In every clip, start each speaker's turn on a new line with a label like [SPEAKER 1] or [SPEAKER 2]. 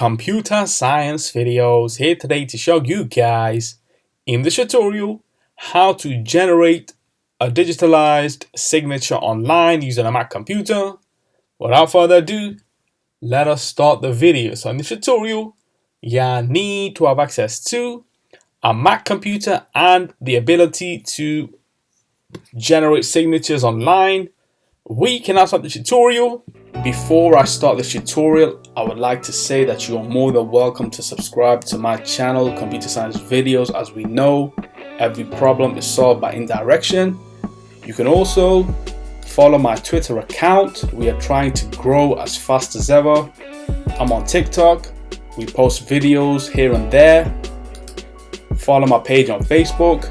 [SPEAKER 1] Computer Science Videos here today to show you guys in this tutorial how to generate a digitalized signature online using a Mac computer. Without further ado, let us start the video. So in this tutorial, you need to have access to a Mac computer and the ability to generate signatures online. We can now start the tutorial. Before I start this tutorial, I would like to say that you are more than welcome to subscribe to my channel, Computer Science Videos. As we know, every problem is solved by indirection. You can also follow my Twitter account. We are trying to grow as fast as ever. I'm on TikTok. We post videos here and there. Follow my page on Facebook.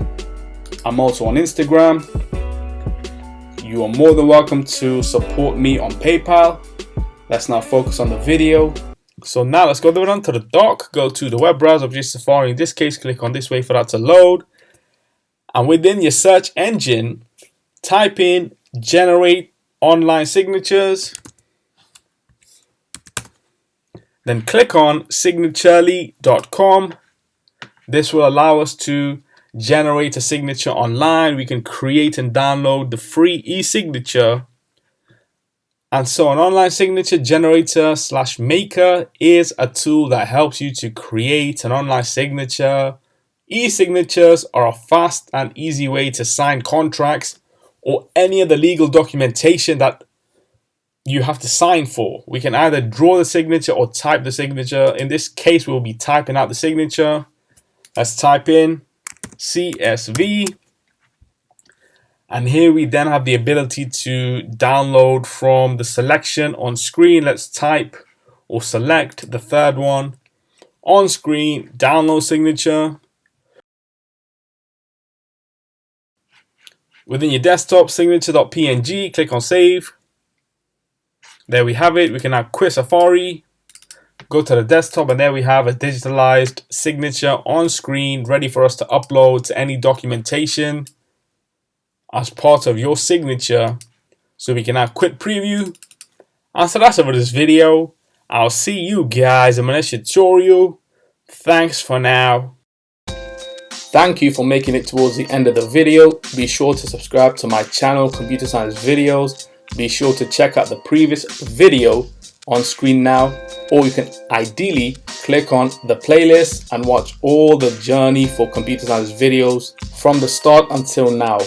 [SPEAKER 1] I'm also on Instagram. You are more than welcome to support me on PayPal. Let's now focus on the video. So now let's go down to the dock, go to the web browser, which is Safari. In this case, click on this way for that to load. And within your search engine, type in generate online signatures. Then click on signaturely.com. This will allow us to generate a signature online. We can create and download the free e-signature. And so an online signature generator / maker is a tool that helps you to create an online signature. E-signatures are a fast and easy way to sign contracts or any other legal documentation that you have to sign for. We can either draw the signature or type the signature. In this case, we'll be typing out the signature. Let's type in CSV, and here we then have the ability to download from the selection on screen. Let's type or select the third one on screen, download signature. Within your desktop, signature.png, click on save. There we have it. We can now quit Safari, go to the desktop, and there we have a digitalized signature on screen ready for us to upload to any documentation as part of your signature. So we can now quit preview. And so that's it for this video. I'll see you guys in my next tutorial. Thanks for now. Thank you for making it towards the end of the video. Be sure to subscribe to my channel, Computer Science Videos. Be sure to check out the previous video on screen now, or you can ideally click on the playlist and watch all the journey for Computer Science Videos from the start until now.